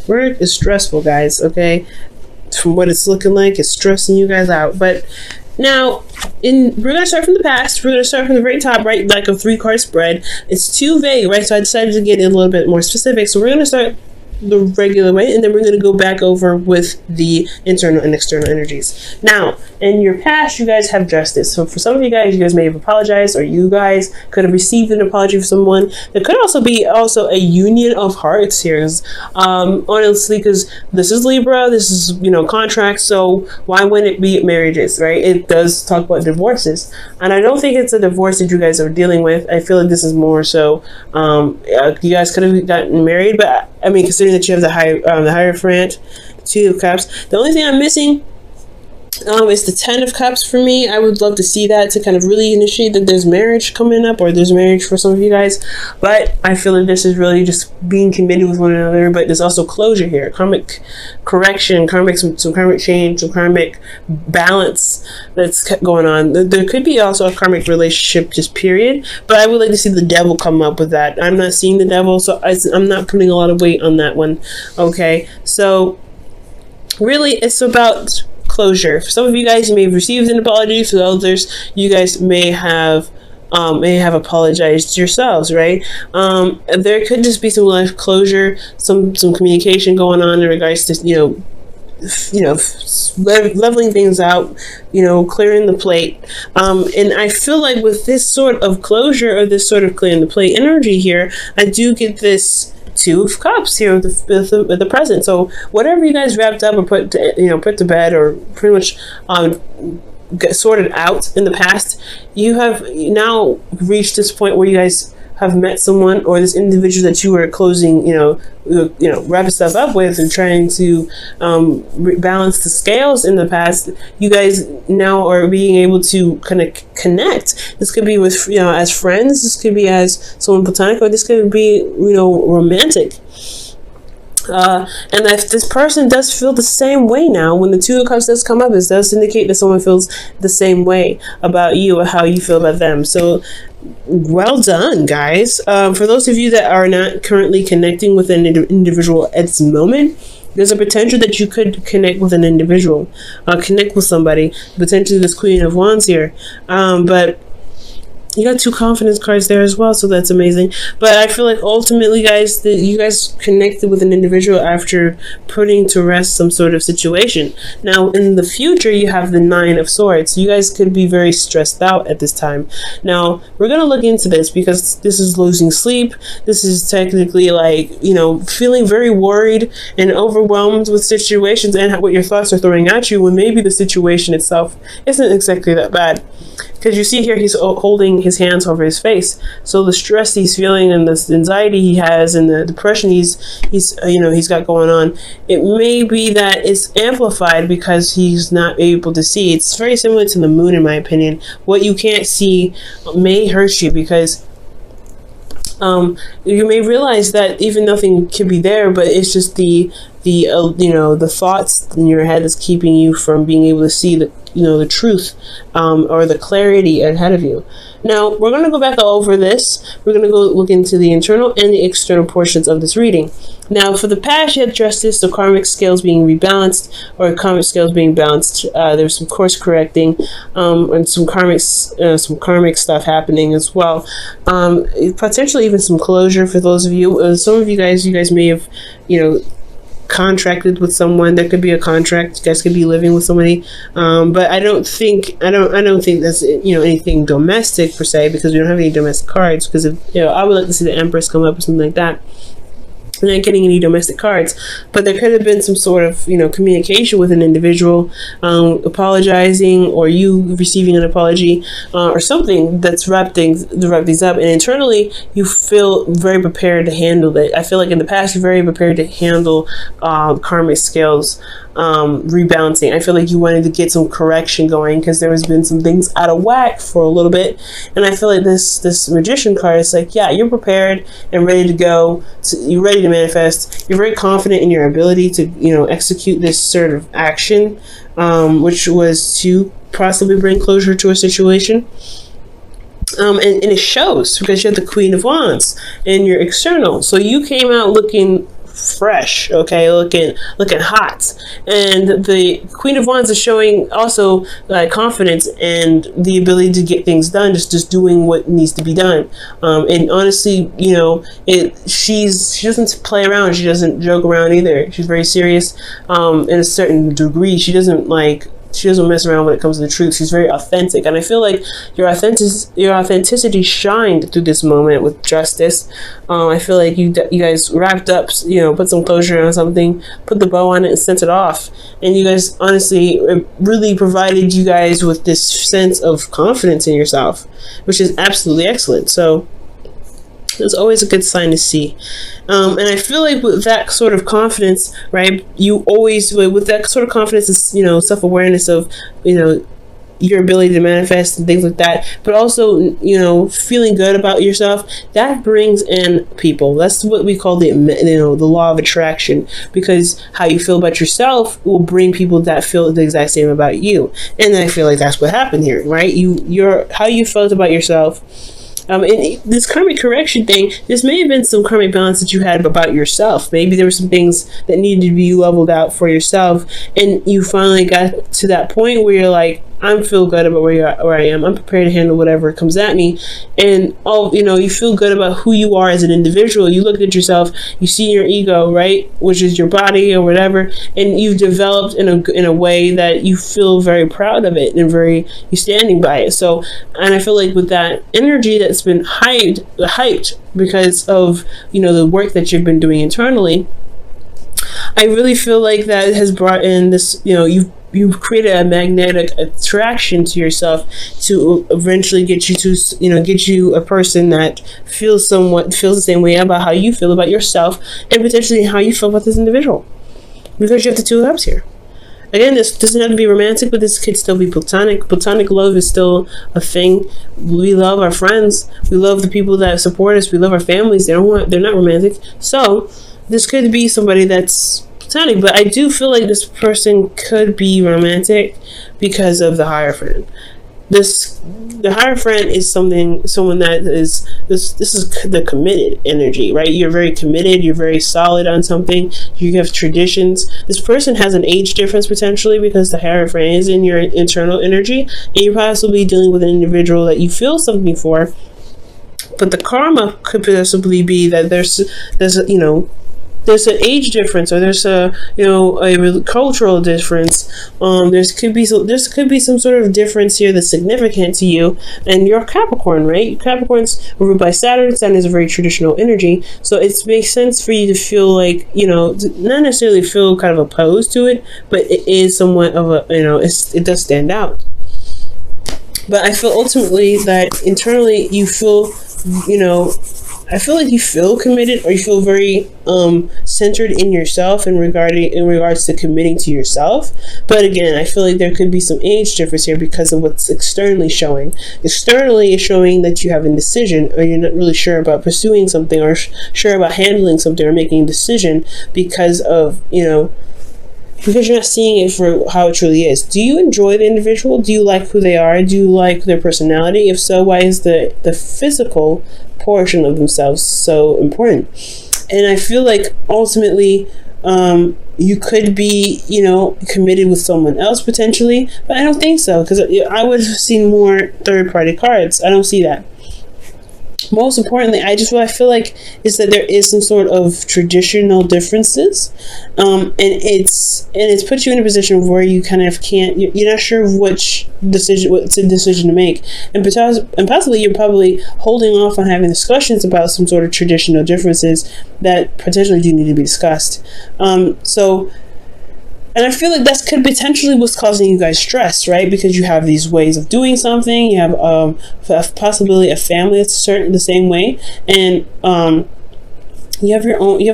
Work is stressful, guys, okay? From what it's looking like, it's stressing you guys out. But now, we're going to start from the past. We're going to start from the very top, right? Like a 3-card spread. It's too vague, right? So I decided to get a little bit more specific. So we're going to start the regular way, and then we're going to go back over with the internal and external energies. Now, in your past, you guys have justice. So for some of you guys may have apologized, or you guys could have received an apology from someone. There could also be a union of hearts here, honestly, because this is Libra, this is, contracts, so why wouldn't it be marriages, right? It does talk about divorces, and I don't think it's a divorce that you guys are dealing with. I feel like this is more so, you guys could have gotten married, but I mean, considering that you have the Hierophant, 2 of Cups. The only thing I'm missing is the 10 of Cups for me. I would love to see that to kind of really initiate that there's marriage coming up, or there's marriage for some of you guys. But I feel like this is really just being committed with one another. But there's also closure here, karmic correction, some karmic change, some karmic balance that's going on. There could be also a karmic relationship, just period. But I would like to see the devil come up with that. I'm not seeing the devil, so I'm not putting a lot of weight on that one. Okay, so really, it's about closure. For some of you guys, you may have received an apology. For others, you guys may have apologized yourselves, right? There could just be some life closure, some communication going on in regards to leveling things out, clearing the plate. And I feel like with this sort of closure, or this sort of clearing the plate energy here, I do get this 2 of Cups here with the present. So whatever you guys wrapped up or put to bed, or pretty much get sorted out in the past, you have now reached this point where you guys have met someone, or this individual that you were closing, wrapping stuff up with and trying to balance the scales in the past. You guys now are being able to kind of connect. This could be with, as friends, this could be as someone platonic, or this could be, romantic. And if this person does feel the same way now, when the 2 of Cups does come up, it does indicate that someone feels the same way about you, or how you feel about them. So well done, guys. For those of you that are not currently connecting with an individual at this moment, there's a potential that you could connect with an individual, connect with somebody, potentially this Queen of Wands here. But you got 2 confidence cards there as well, so that's amazing. But I feel like ultimately, guys, that you guys connected with an individual after putting to rest some sort of situation. Now, in the future, you have the 9 of Swords. You guys could be very stressed out at this time. Now, we're going to look into this, because this is losing sleep. This is technically like, feeling very worried and overwhelmed with situations and what your thoughts are throwing at you, when maybe the situation itself isn't exactly that bad. Because you see here, he's holding his hands over his face. So the stress he's feeling, and the anxiety he has, and the depression he's got going on, it may be that it's amplified because he's not able to see. It's very similar to the moon, in my opinion. What you can't see may hurt you, because you may realize that even nothing could be there, but it's just the thoughts in your head that's keeping you from being able to see the truth, or the clarity ahead of you. Now, we're going to go back over this. We're going to go look into the internal and the external portions of this reading. Now, for the past, you had justice, the karmic scales being rebalanced, or karmic scales being balanced. There's some course correcting, and some karmic stuff happening as well. Potentially even some closure for those of you. Some of you guys may have, contracted with someone. There could be a contract. You guys could be living with somebody, but I don't think that's anything domestic per se, because we don't have any domestic cards. Because I would like to see the Empress come up or something like that. I'm not getting any domestic cards, but there could have been some sort of communication with an individual, apologizing, or you receiving an apology, or something that's wrapped these up, and internally you feel very prepared to handle it. I feel like in the past you're very prepared to handle karmic scales rebalancing. I feel like you wanted to get some correction going, because there has been some things out of whack for a little bit, and I feel like this Magician card is like, yeah, you're prepared and ready to go. You're ready to manifest. You're very confident in your ability to execute this sort of action, which was to possibly bring closure to a situation. And it shows, because you have the Queen of Wands in your external. So you came out looking fresh, okay, looking hot. And the Queen of Wands is showing also confidence and the ability to get things done, just doing what needs to be done. And honestly, you know, she doesn't play around, she doesn't joke around either. She's very serious in a certain degree. She doesn't mess around when it comes to the truth. She's very authentic, and I feel like your authenticity shined through this moment with justice. I feel like you guys wrapped up, you know, put some closure on something, put the bow on it, and sent it off. And you guys, honestly, it really provided you guys with this sense of confidence in yourself, which is absolutely excellent. So it's always a good sign to see. And I feel like with that sort of confidence, right, you always, with that sort of confidence is, you know, self-awareness of, you know, your ability to manifest and things like that, but also, you know, feeling good about yourself, that brings in people. That's what we call the law of attraction, because how you feel about yourself will bring people that feel the exact same about you. And I feel like that's what happened here, right? How you felt about yourself. And this karmic correction thing, this may have been some karmic balance that you had about yourself. Maybe there were some things that needed to be leveled out for yourself, and you finally got to that point where you're like, I feel good about where I am. I'm prepared to handle whatever comes at me. And you feel good about who you are as an individual. You look at yourself, you see your ego, right, which is your body or whatever, and you've developed in a way that you feel very proud of it and you're standing by it. So, and I feel like with that energy that's been hyped because of, you know, the work that you've been doing internally, I really feel like that has brought in this, you know, you've created a magnetic attraction to yourself to eventually get you a person that feels the same way about how you feel about yourself, and potentially how you feel about this individual, because you have the Two of Cups here. Again, this doesn't have to be romantic, but this could still be platonic. Platonic love is still a thing. We love our friends. We love the people that support us. We love our families. They're not romantic. So this could be somebody that's platonic, but I do feel like this person could be romantic because of the Hierophant. The Hierophant is someone that is this is the committed energy, right? You're very committed, you're very solid on something, you have traditions. This person has an age difference potentially, because the Hierophant is in your internal energy, and you're possibly dealing with an individual that you feel something for, but the karma could possibly be that there's an age difference, or there's a cultural difference. There could be some sort of difference here that's significant to you. And you're Capricorn, right? Capricorn's ruled by Saturn. Saturn is a very traditional energy, so it makes sense for you to feel like, you know, not necessarily feel kind of opposed to it, but it is somewhat of a, you know, it does stand out. But I feel ultimately that internally you feel, you know, I feel like you feel committed, or you feel very centered in yourself in regards to committing to yourself. But again, I feel like there could be some age difference here because of what's externally showing. Externally is showing that you have indecision, or you're not really sure about pursuing something, or sure about handling something, or making a decision because of, you know, because you're not seeing it for how it truly is. Do you enjoy the individual? Do you like who they are? Do you like their personality? If so, why is the physical portion of themselves so important? And I feel like ultimately you could be, you know, committed with someone else potentially, but I don't think so, because I would have seen more third-party cards. I don't see that. Most importantly, what I feel like is that there is some sort of traditional differences, and it's put you in a position where you kind of can't. You're not sure what's a decision to make, and possibly you're probably holding off on having discussions about some sort of traditional differences that potentially do need to be discussed. And I feel like that could potentially what's causing you guys stress, right? Because you have these ways of doing something. You have possibly a family that's the same way, and you have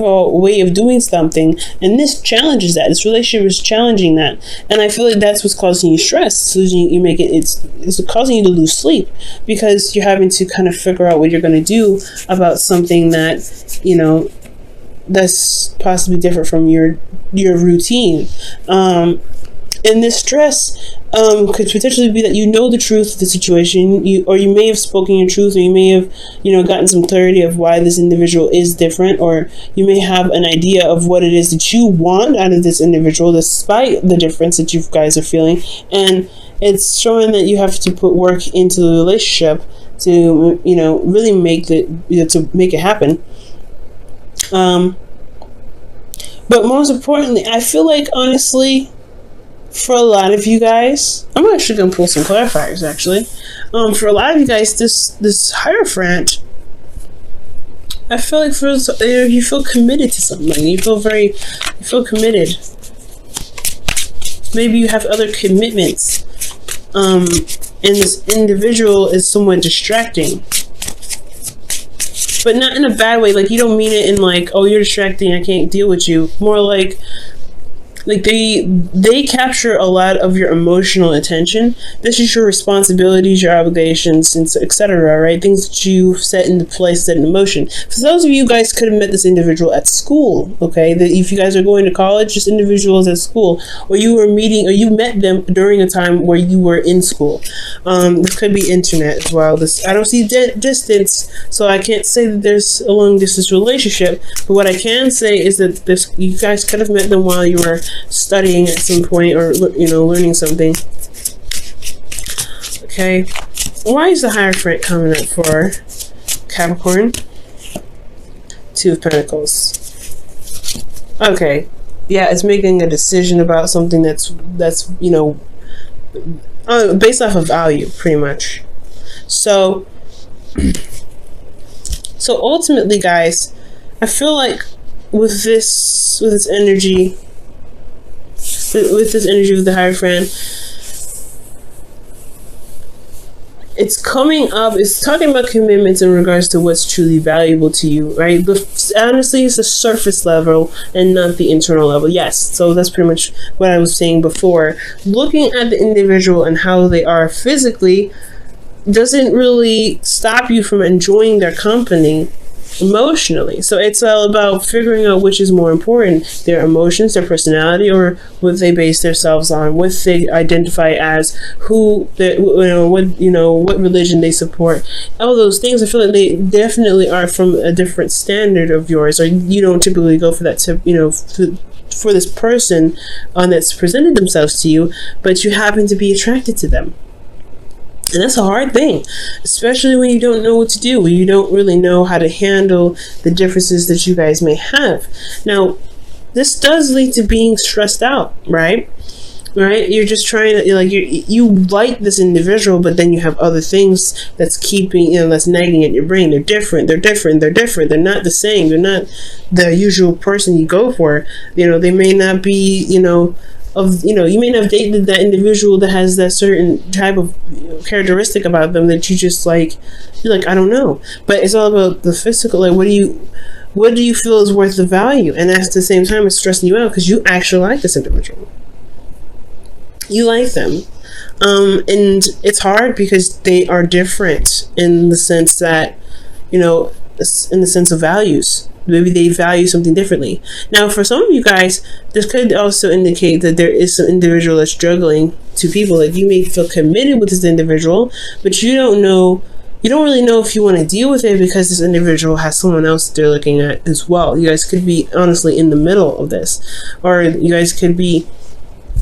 a way of doing something, and this challenges that. This relationship is challenging that, and I feel like that's what's causing you stress. It's causing you to lose sleep, because you're having to kind of figure out what you're going to do about something that, you know, that's possibly different from your routine. And this stress could potentially be that you know the truth of the situation, or you may have spoken your truth, or you may have, gotten some clarity of why this individual is different, or you may have an idea of what it is that you want out of this individual, despite the difference that you guys are feeling. And it's showing that you have to put work into the relationship to, really make to make it happen. But most importantly, I feel like, honestly, for a lot of you guys, I'm actually going to pull some clarifiers, actually. For a lot of you guys, this Hierophant, I feel like you feel committed to something. You feel committed. Maybe you have other commitments. And this individual is somewhat distracting. But not in a bad way. Like, you don't mean it in like, oh, you're distracting, I can't deal with you. More like they capture a lot of your emotional attention. This is your responsibilities, your obligations, and etc. Right? Things that you set into place, set in motion. For those of you guys could have met this individual at school. Okay, that if you guys are going to college, just individuals at school, or you were meeting, or you met them during a time where you were in school. This could be internet as well. I don't see distance, so I can't say that there's a long distance relationship. But what I can say is that you guys could have met them while you were studying at some point, or learning something. Okay, why is the Hierophant coming up for Capricorn? Two of Pentacles. Okay, yeah, it's making a decision about something that's based off of value, pretty much. So ultimately, guys, I feel like with this energy. With this energy of the Hierophant, it's coming up, it's talking about commitments in regards to what's truly valuable to you, right? But honestly, it's the surface level and not the internal level. Yes, so that's pretty much what I was saying before. Looking at the individual and how they are physically doesn't really stop you from enjoying their company emotionally. So it's all about figuring out which is more important, their emotions, their personality, or what they base themselves on, what they identify as, what religion they support. All those things, I feel like they definitely are from a different standard of yours, or you don't typically go for that for this person that's presented themselves to you, but you happen to be attracted to them. And that's a hard thing, especially when you don't know what to do, when you don't really know how to handle the differences that you guys may have. Now, this does lead to being stressed out, right? You're just trying to, you like this individual, but then you have other things that's that's nagging at your brain. They're different. They're not the same. They're not the usual person you go for. They may not be, you may not have dated that individual that has that certain type of characteristic about them that you just you're like, I don't know. But it's all about the physical. Like, what do you feel is worth the value? And at the same time, it's stressing you out because you actually like this individual. You like them. And it's hard because they are different in the sense that, in the sense of values. Maybe they value something differently. Now, for some of you guys, this could also indicate that there is some individual that's struggling to people. Like, you may feel committed with this individual, but you don't really know if you want to deal with it because this individual has someone else that they're looking at as well. You guys could be honestly in the middle of this, or you guys could be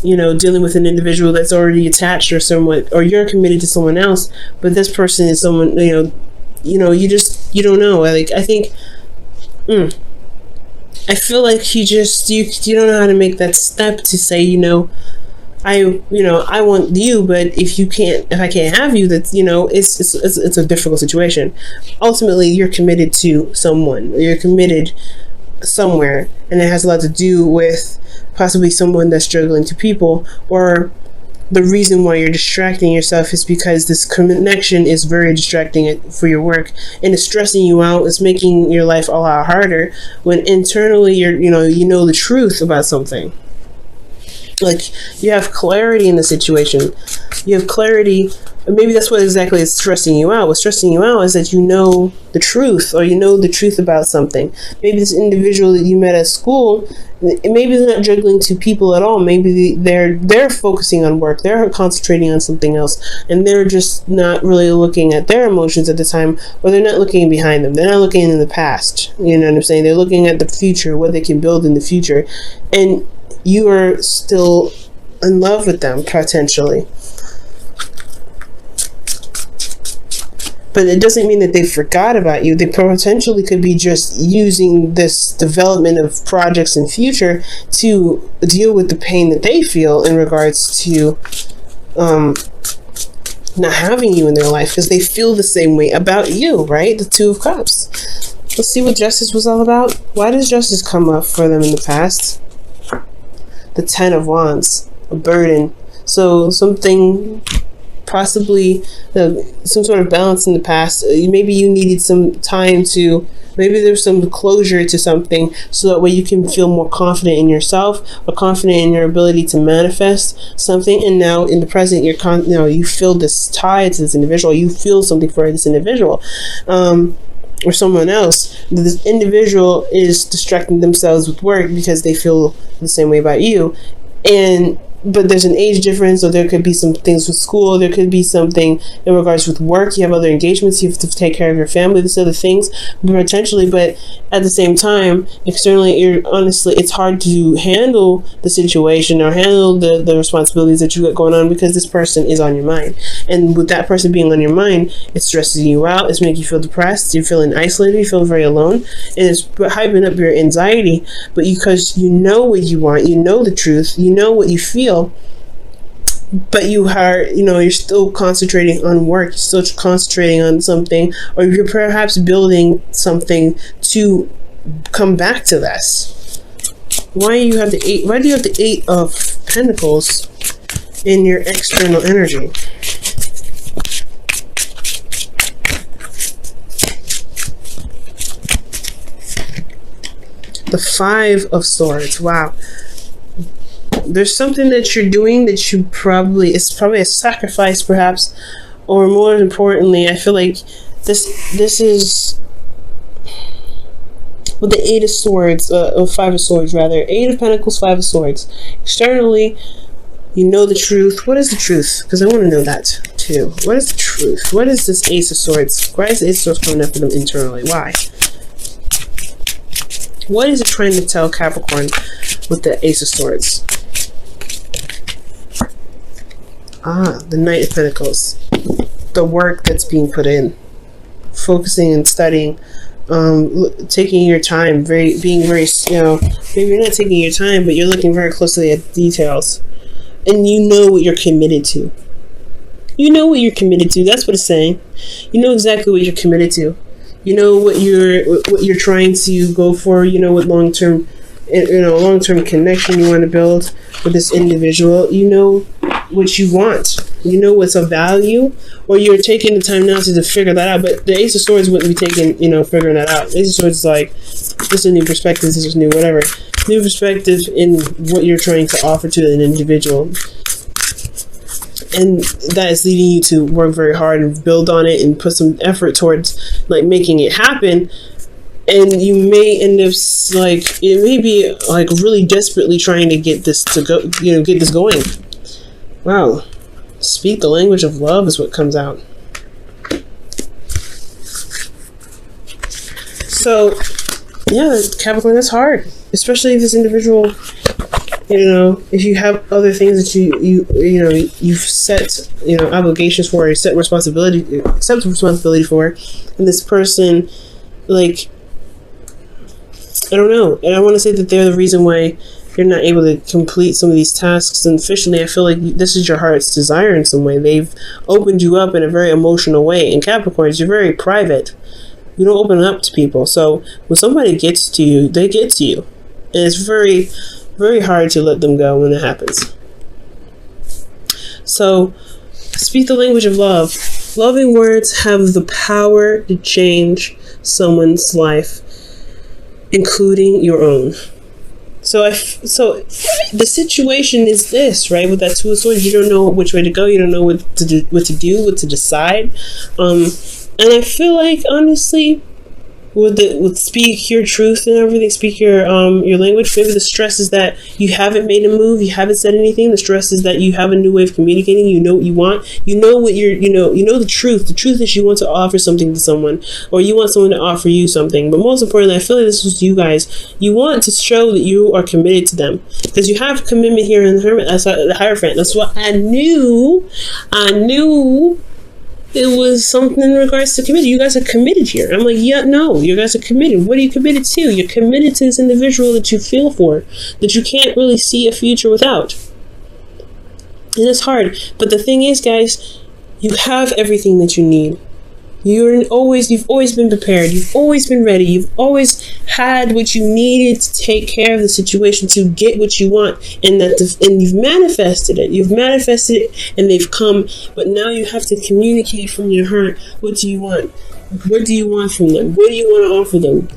dealing with an individual that's already attached or somewhat, or you're committed to someone else, but this person is someone, you don't know. Like, I think, I feel like you don't know how to make that step to say, I want you, but if I can't have you, that's, it's a difficult situation. Ultimately, you're committed to someone, you're committed somewhere, and it has a lot to do with possibly someone that's struggling to people, or the reason why you're distracting yourself is because this connection is very distracting for your work, and it's stressing you out. It's making your life a lot harder when internally you know the truth about something. like you have clarity in the situation. You have clarity. Maybe that's what exactly is stressing you out. What's stressing you out is that you know the truth, or you know the truth about something. Maybe this individual that you met at school, maybe they're not juggling two people at all. Maybe they're focusing on work. They're concentrating on something else, and they're just not really looking at their emotions at the time, or they're not looking behind them. They're not looking in the past. You know what I'm saying? They're looking at the future, what they can build in the future, and you are still in love with them potentially. But it doesn't mean that they forgot about you. They potentially could be just using this development of projects in future to deal with the pain that they feel in regards to not having you in their life, because they feel the same way about you, right? The Two of Cups. Let's see what justice was all about. Why does justice come up for them in the past? The Ten of Wands, a burden. So something, possibly some sort of balance in the past. Maybe you needed some time to, maybe there's some closure to something, so that way you can feel more confident in yourself, or confident in your ability to manifest something. And now in the present, you feel this tie to this individual. You feel something for this individual, or someone else. This individual is distracting themselves with work because they feel the same way about you. But there's an age difference, so there could be some things with school, there could be something in regards with work, you have other engagements, you have to take care of your family, these other things, potentially. But at the same time, externally, honestly, it's hard to handle the situation or handle the responsibilities that you got going on, because this person is on your mind. And with that person being on your mind, it's stressing you out, it's making you feel depressed, you're feeling isolated, you feel very alone, and it's hyping up your anxiety. But because you know what you want, you know the truth, you know what you feel, but you're still concentrating on work, you're still concentrating on something, or you're perhaps building something to come back to this. Why do you have the Eight of Pentacles in your external energy? The Five of Swords. Wow. There's something that you're doing that it's probably a sacrifice, perhaps, or more importantly, I feel like this is with the Eight of Swords, or Five of Swords rather. Eight of Pentacles, Five of Swords. Externally, you know the truth. What is the truth? Because I want to know that too. What is the truth? What is this Ace of Swords? Why is the Ace of Swords coming up for them internally? Why? What is it trying to tell Capricorn with the Ace of Swords? The Knight of Pentacles. The work that's being put in. Focusing and studying. Taking your time. Being very, maybe you're not taking your time, but you're looking very closely at details. And you know what you're committed to. You know what you're committed to. That's what it's saying. You know exactly what you're committed to. You know what you're trying to go for. You know what long-term connection you want to build with this individual. You know what you want. You know what's of value, or you're taking the time now to figure that out. But the Ace of Swords wouldn't be taking, figuring that out. The Ace of Swords is like, this is a new perspective, this is new whatever. New perspective in what you're trying to offer to an individual. And that is leading you to work very hard and build on it and put some effort towards making it happen. And you may end up it may be really desperately trying to get this to go, get this going. Wow. Speak the language of love is what comes out. So, yeah, Capricorn, that's hard. Especially if this individual, if you have other things that you've set, obligations for, or accept responsibility for, and this person, I don't know. And I want to say that they're the reason why you're not able to complete some of these tasks. And officially, I feel like this is your heart's desire in some way. They've opened you up in a very emotional way. And Capricorns, you're very private. You don't open up to people. So when somebody gets to you, they get to you. And it's very, very hard to let them go when it happens. So speak the language of love. Loving words have the power to change someone's life, including your own. So the situation is this, right? With that Two of Swords, you don't know which way to go. You don't know what to do, what to decide. And I feel like, honestly, with speak your truth and everything, speak your language. Maybe the stress is that you haven't made a move, you haven't said anything. The stress is that you have a new way of communicating. You know what you want. You know what you know the truth. The truth is you want to offer something to someone, or you want someone to offer you something. But most importantly, I feel like this was you guys. You want to show that you are committed to them, because you have commitment here in the Hermit. That's the Hierophant. That's what I knew. It was something in regards to committed. You guys are committed here. I'm like, yeah, no, you guys are committed. What are you committed to? You're committed to this individual that you feel for, that you can't really see a future without. And it's hard. But the thing is, guys, you have everything that you need. You've always been prepared. You've always been ready. You've always had what you needed to take care of the situation, to get what you want, and and you've manifested it. You've manifested it, and they've come. But now you have to communicate from your heart. What do you want? What do you want from them? What do you want to offer them?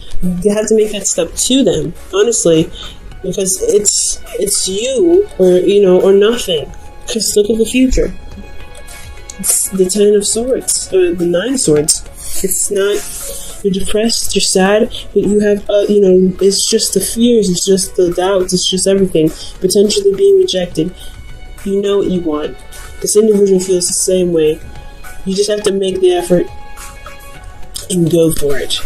You have to make that step to them, honestly, because it's you or nothing. Because look at the future. It's the Ten of Swords, or the Nine of Swords. It's not, you're depressed, you're sad, but you have, it's just the fears, it's just the doubts, it's just everything. Potentially being rejected. You know what you want. This individual feels the same way. You just have to make the effort and go for it.